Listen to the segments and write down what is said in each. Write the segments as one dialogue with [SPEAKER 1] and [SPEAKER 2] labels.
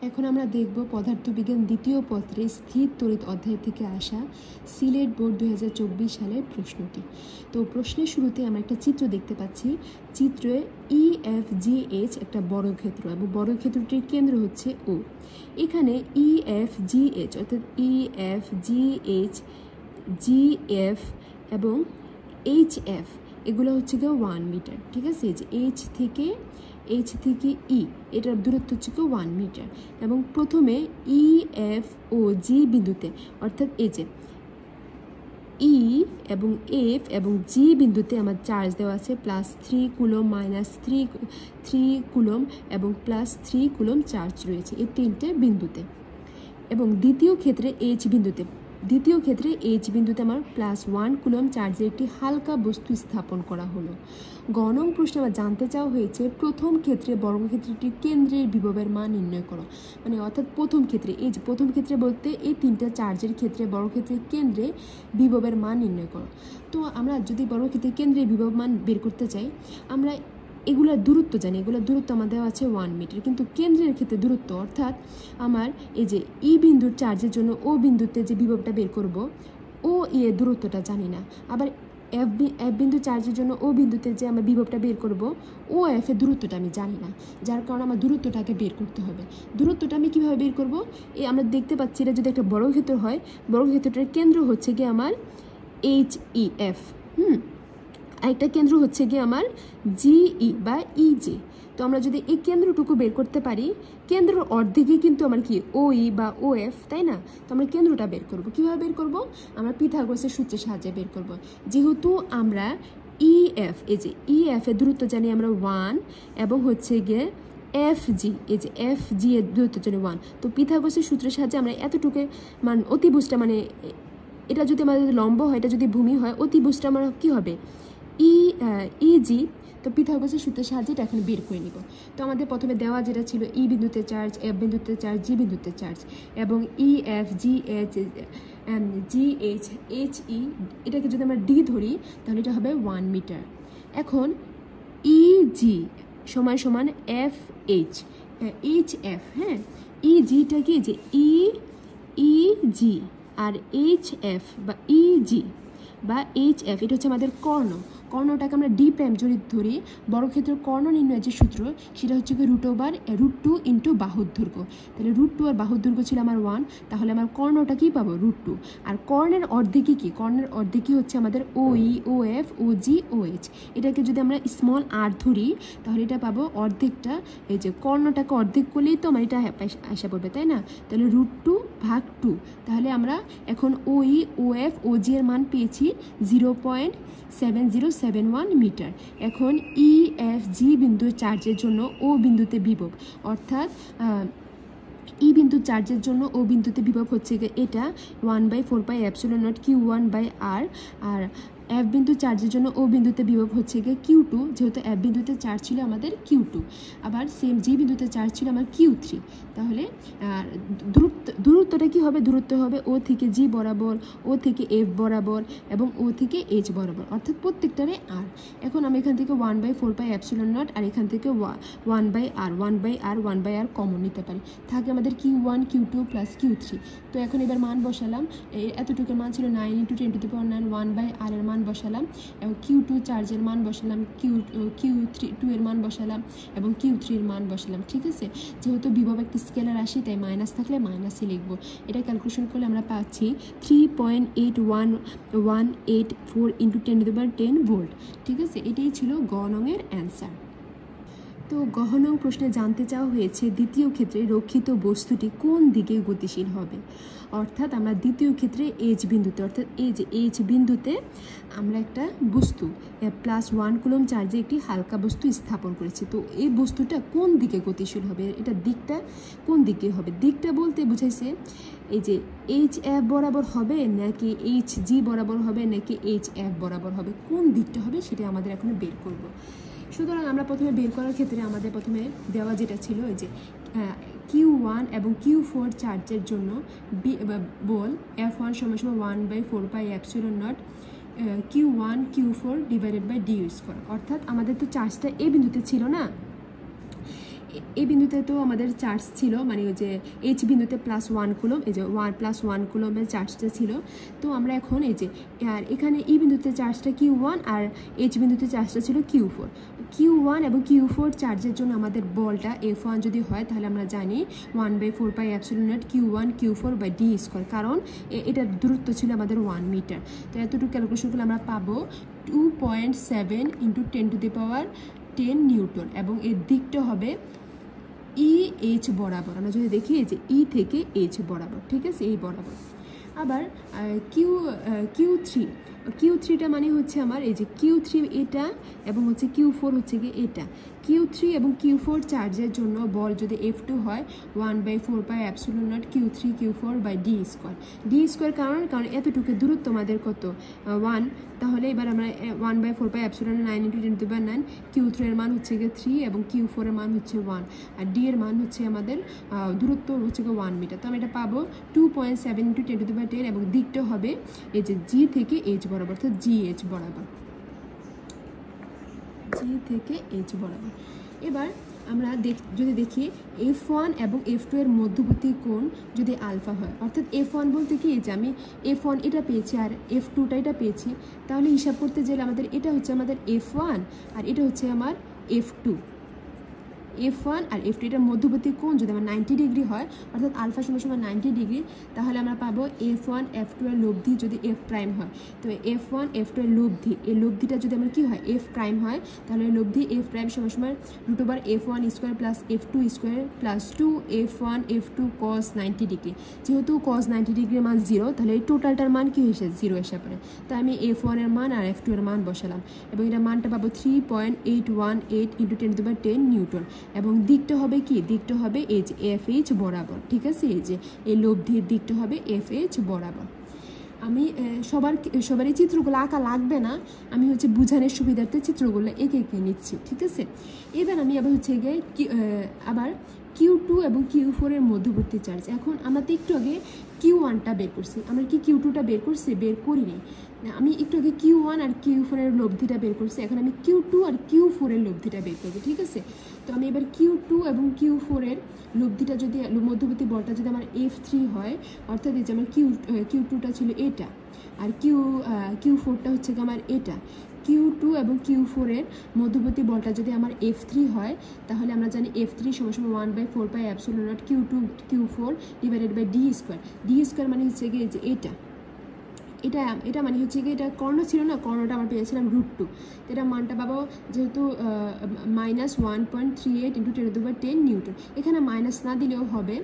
[SPEAKER 1] এখন আমরা দেখব পদার্থবিজ্ঞান দ্বিতীয় পত্রে স্থির তড়িৎ অধ্যায় থেকে আসা সিলেট বোর্ড 2024 সালের প্রশ্নটি। তো প্রশ্নের শুরুতে আমরা একটা চিত্র দেখতে পাচ্ছি। চিত্রে EFGH একটা বর্গক্ষেত্র এবং বর্গক্ষেত্রটির কেন্দ্র হচ্ছে O। এখানে EFGH অর্থাৎ EFGH, GF এবং HF এগুলো হচ্ছে গিয়ে 1 মিটার। ঠিক আছে, যে H থেকে E এটার দূরত্ব হচ্ছে 1 মিটার। এবং প্রথমে EF ও G বিন্দুতে অর্থাৎ এই যে E এবং F এবং G বিন্দুতে আমার চার্জ দেওয়া আছে +3 কুলম, -3 কুলম এবং +3 কুলম চার্জ রয়েছে এই তিনটে বিন্দুতে। এবং দ্বিতীয় ক্ষেত্রে H বিন্দুতে আমার +1 কুলম চার্জের একটি হালকা বস্তু স্থাপন করা হলো। গ নং প্রশ্নে আমার জানতে চাওয়া হয়েছে প্রথম ক্ষেত্রে বর্গক্ষেত্রটির কেন্দ্রের বিভবের মান নির্ণয় করো। মানে অর্থাৎ প্রথম ক্ষেত্রে বলতে এই তিনটা চার্জের ক্ষেত্রে বর্গক্ষেত্রের কেন্দ্রে বিভবের মান নির্ণয় করো। তো আমরা যদি বর্গক্ষেত্রের কেন্দ্রে বিভব মান বের করতে চাই, আমরা এগুলোর দূরত্ব জানি, এগুলোর দূরত্ব আমাদের আছে 1 মিটার, কিন্তু কেন্দ্রের ক্ষেত্রে দূরত্ব অর্থাৎ আমার এই যে ই বিন্দুর চার্জের জন্য ও বিন্দুতে যে বিভবটা বের করব ও এর দূরত্বটা জানি না। আবার এফ বিন্দু চার্জের জন্য ও বিন্দুতে যে আমরা বিভবটা বের করব ও এফ এর দূরত্বটা আমি জানি না, যার কারণে আমার দূরত্বটাকে বের করতে হবে। দূরত্বটা আমি কীভাবে বের করব? আমরা দেখতে পাচ্ছি এটা যদি একটা বর্গক্ষেত্র হয়, বর্গক্ষেত্রটার কেন্দ্র হচ্ছে গিয়ে আমার HEF, আরেকটা কেন্দ্র হচ্ছে গিয়ে আমার GE বা EJ। তো আমরা যদি এই কেন্দ্রটুকু বের করতে পারি, কেন্দ্রের অর্ধেকই কিন্তু আমার কি OE বা OF, তাই না? তো আমরা কেন্দ্রটা বের করব। কীভাবে বের করব? আমরা পিথাগোরাসের সূত্রের সাহায্যে বের করব। যেহেতু আমরা EF, এই যে EF এর দূরত্ব জানি আমরা 1 এবং হচ্ছে গিয়ে FG, এই যে FG এর দূরত্ব জানি 1, তো পিথাগোরাসের সূত্রের সাহায্যে আমরা এতটুকু অতিভুজটা এটা যদি আমাদের লম্ব হয়, এটা যদি ভূমি হয়, অতিভুজটা আমার কী হবে? EG। তো পিথাগোরাসের সূত্রের সাহায্যে এটা এখন বের করে নিব। তো আমাদের প্রথমে দেওয়া যেটা ছিল E বিন্দুতে চার্জ, F বিন্দুতে চার্জ, G বিন্দুতে চার্জ এবং EF, GH, GH, HE এটাকে যদি আমরা D ধরি তাহলে এটা হবে 1 মিটার। এখন EG সমান FH, HF, হ্যাঁ, EGটা কি যে EG আর HF বা EG বা HF এটা হচ্ছে আমাদের কর্ণটাকে আমরা D' যদি ধরি, বর্গক্ষেত্রের কর্ণ নির্ণয়ের যে সূত্র সেটা হচ্ছে কি √2 ইন্টু বাহুর দৈর্ঘ্য। তাহলে √2 আর বাহুর দৈর্ঘ্য ছিল আমার 1, তাহলে আমার কর্ণটা কি পাবো? √2। আর কর্ণের অর্ধেকই কি? কর্ণের অর্ধেকই হচ্ছে আমাদের OE, OF, OG, OH। এটাকে যদি আমরা স্মল r ধরি তাহলে এটা পাবো অর্ধেকটা, এই যে কর্ণটাকে অর্ধেক করলেই তো আমার এটা আসা পড়বে, তাই না? তাহলে √2/2। তাহলে আমরা এখন OE, OF, OG এর মান পেয়েছি 0.7071 মিটার। এখন EFG বিন্দুর চার্জের জন্য ও বিন্দুতে বিভব, অর্থাৎ ই বিন্দুর চার্জের জন্য ও বিন্দুতে বিভব হচ্ছে এটা 1/4πε0 Q1/r, আর F বিন্দু চার্জের জন্য ও বিন্দুতে বিভব হচ্ছে গিয়ে Q2, যেহেতু F বিন্দুতে চার্জ ছিল আমাদের Q2, আবার সেম G বিন্দুতে চার্জ ছিল আমার Q3। তাহলে দূরত্বটা কি হবে? দূরত্ব হবে O থেকে G বরাবর, O থেকে F বরাবর এবং O থেকে H বরাবর, অর্থাৎ প্রত্যেকটারে R। এখন আমি এখান থেকে 1/4πε0 আর এখান থেকে 1/r কমন নিতে পারি, থাকে আমাদের Q1, Q2 প্লাস Q3। তো এখন এবার মান বসালাম, এতটুকুর মান ছিল 9 × 10⁹, 1/r এর মান বসালাম এবং Q2 চার্জের মান বসালাম, Q2 এর মান বসালাম এবং Q3 এর মান বসালাম। ঠিক আছে, যেহেতু বিভব একটি স্কেলার রাশি তাই মাইনাস থাকলে মাইনাসই লিখবো। এটা ক্যালকুলেশন করলে আমরা পাচ্ছি 3.8184 × 10⁻10 ভোল্ট। ঠিক আছে, এটাই ছিল গ নংয়ের অ্যান্সার। তো গ নং প্রশ্নে জানতে চাওয়া হয়েছে দ্বিতীয় ক্ষেত্রে রক্ষিত বস্তুটি কোন দিকে গতিশীল হবে। অর্থাৎ আমরা দ্বিতীয় ক্ষেত্রে H বিন্দুতে, অর্থাৎ এই যে H বিন্দুতে আমরা একটা বস্তু +1 কুলম চার্জে একটি হালকা বস্তু স্থাপন করেছি। তো এই বস্তুটা কোন দিকে গতিশীল হবে, এটা দিকটা কোন দিকে হবে? দিকটা বলতে বুঝাইছে এই যে HF বরাবর হবে নাকি HG বরাবর হবে নাকি HF বরাবর হবে, কোন দিকটা হবে সেটা আমাদের এখন বের করব। সুতরাং আমরা প্রথমে বের করার ক্ষেত্রে আমাদের প্রথমে দেওয়া যেটা ছিল এই যে Q1 এবং Q4 চার্জের জন্য বল F1 = 1/4πε0 Q1 Q4 / d²। অর্থাৎ আমাদের তো চার্জটা এই বিন্দুতে ছিল না, এই বিন্দুতে তো আমাদের চার্জ ছিল, মানে ওই যে এইচ বিন্দুতে +1 কুলম, এই যে 1+1 কুলমের চার্জটা ছিল। তো আমরা এখন এই যে আর এখানে ই বিন্দুতে চার্জটা Q1 আর এইচ বিন্দুতে চার্জটা ছিল Q4। Q1 এবং Q4 চার্জের জন্য আমাদের বলটা F1 যদি হয় তাহলে আমরা জানি 1/4πε0 Q1 Q4/d², কারণ এটার দূরত্ব ছিল আমাদের 1 মিটার। তো এতটুকু ক্যালকুলেশন করলে আমরা পাবো 2.7 × 10⁻10 নিউটন, এবং এর দিকটা হবে EH বরাবর। আমরা যদি দেখি এই যে ই থেকে এইচ বরাবর, ঠিক আছে, এই বরাবর। আবার Q3টা মানে হচ্ছে আমার এই যে Q3 এটা, এবং হচ্ছে Q4 হচ্ছে কি এটা। Q3 এবং Q4 চার্জের জন্য বল যদি F2 হয় 1/4πε0 Q3 Q4/d²। কারণ এতটুকু দূরত্ব আমাদের কত 1, তাহলে এবার আমরা 1/4πε0 9 × 10⁹ Q3 এর মান হচ্ছে গিয়ে 3 এবং Q4 এর মান হচ্ছে 1, আর D এর মান হচ্ছে আমাদের দূরত্ব হচ্ছে গিয়ে 1 মিটার। তো আমি এটা পাবো 2.7 × 10⁻10, এবং দিকটা হবে এই যে G থেকে H বরাবর, অর্থাৎ GH বরাবর, G থেকে H বরাবর। এবার আমরা যদি দেখি F1 এবং F2 এর মধ্যবর্তী কোণ যদি আলফা হয়, অর্থাৎ F1 বলতে কি যে আমি F1 এটা পেয়েছি আর F2টা এটা পেয়েছি, তাহলে হিসাব করতে গেলে আমাদের এটা হচ্ছে আমাদের F1 আর এটা হচ্ছে আমার F2। F1 আর F2 এটার মধ্যবর্তী কোণ যদি আমার 90 ডিগ্রি হয়, অর্থাৎ আলফা সমান 90 ডিগ্রি, তাহলে আমরা পাবো F1 F2 এর লব্ধি যদি F প্রাইম হয়। তো F1 F2 এর লব্ধি, এই লব্ধিটা যদি আমার কি হয় F প্রাইম হয়, তাহলে লব্ধি F প্রাইম সমান √F1² + F2² + 2F1 F2 cos 90 degree. যেহেতু cos 90 ডিগ্রির মান 0, তাহলে এই টোটালটার মান কি হয়েছে 0 এসে পড়ে। তাই আমি F1 এর মান আর F2 এর মান বসালাম, এবং এটা মানটা পাবো 3.818 × 10⁻10 নিউটন, এবং দিকটা হবে কি, দিকটা হবে এই যে FH বরাবর, ঠিক আছে। এই যে এই লব্ধির দিকটা হবে FH বরাবর। আমি সবারই চিত্রগুলো আঁকা লাগবে না, আমি হচ্ছে বুঝানোর সুবিধার্থে চিত্রগুলো এঁকে নিচ্ছি, ঠিক আছে। এবার আমি হচ্ছে গিয়ে আবার Q2 এবং Q4 এর মধ্যবর্তী চার্জ। এখন আমরা তো একটু আগে Q1টা বের করছি, আমরা কি Q2টা বের করছি? বের করিনি। আমি একটু আগে Q1 আর Q4 এর লব্ধিটা বের করছি, এখন আমি Q2 আর Q4 এর লব্ধিটা বের করবো, ঠিক আছে। তো আমি এবার Q2 এবং Q4 এর লব্ধিটা যদি মধ্যবর্তী বলটা যদি আমার F3 হয়, অর্থাৎ এই যে আমার Q2টা ছিল এটা, আর Q4টা হচ্ছে কি আমার এটা। Q2 এবং Q4 এর মধ্যবর্তী বলটা যদি আমার F3 হয়, তাহলে আমরা জানি F3 = 1/4πε0 Q2 Q4/d²। d² মানে হচ্ছে গিয়ে যে এটা মানে হচ্ছে কি, এটা কর্ণ ছিল না, কর্ণটা আমরা পেয়েছিলাম √2। তো এটা মানটা পাবো যেহেতু -1.38 × 10⁻10 নিউটন। এখানে মাইনাস না দিলেও হবে,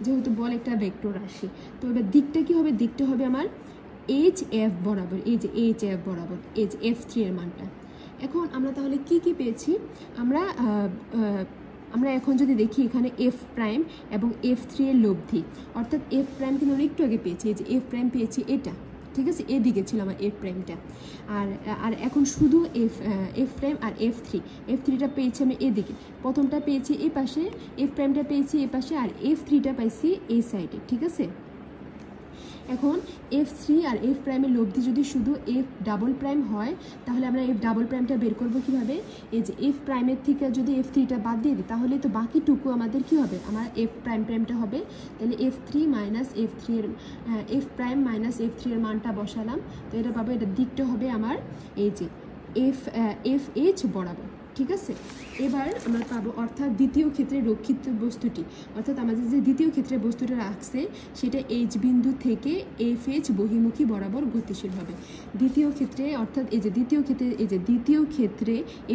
[SPEAKER 1] যেহেতু বল একটা ভেক্টর রাশি। তো এবার দিকটা কি হবে, দিকটা হবে আমার HF বরাবর, এই যে HF বরাবর, এই যে F3 এর মানটা। এখন আমরা তাহলে কি পেয়েছি, আমরা এখন যদি দেখি এখানে F প্রাইম এবং F3 এর লব্ধি, অর্থাৎ F প্রাইম কিন্তু আমরা একটু আগে পেয়েছি, এই যে F প্রাইম পেয়েছি এটা, ঠিক আছে, এদিকে ছিল আমার F প্রাইমটা। আর এখন শুধু F প্রাইম আর F3টা পেয়েছি আমি এদিকে, প্রথমটা পেয়েছি এই পাশে, F প্রাইমটা পেয়েছি এই পাশে, আর F3টা পাইছি এই সাইডে, ঠিক আছে। এখন F3 আর F প্রাইমের লব্ধি যদি শুধু F ডাবল প্রাইম হয়, তাহলে আমরা F ডাবল প্রাইমটা বের করবো কীভাবে, এই যে F প্রাইমের থেকে যদি F3টা বাদ দিয়ে দিই, তাহলে তো বাকিটুকু আমাদের কি হবে, আমার F প্রাইমটা হবে। তাহলে F3 - F3 এর F প্রাইম - F3 এর মানটা বসালাম, তো এটা পাবো, এটার দিকটা হবে আমার এই যে FH বরাবর, ঠিক আছে। এবার আমরা পাবো, অর্থাৎ দ্বিতীয় ক্ষেত্রে রক্ষিত বস্তুটি, অর্থাৎ আমাদের যে দ্বিতীয় ক্ষেত্রে বস্তুটা রাখছে সেটা H বিন্দু থেকে FH বহিমুখী বরাবর গতিশীল হবে। দ্বিতীয় ক্ষেত্রে, অর্থাৎ এই যে দ্বিতীয় ক্ষেত্রে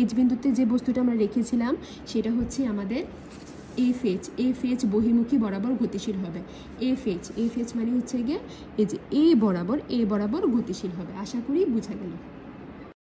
[SPEAKER 1] H বিন্দুতে যে বস্তুটা আমরা রেখেছিলাম সেটা হচ্ছে আমাদের FH বহিমুখী বরাবর গতিশীল হবে। FH মানে হচ্ছে গিয়ে এই যে A বরাবর গতিশীল হবে। আশা করি বোঝা গেল।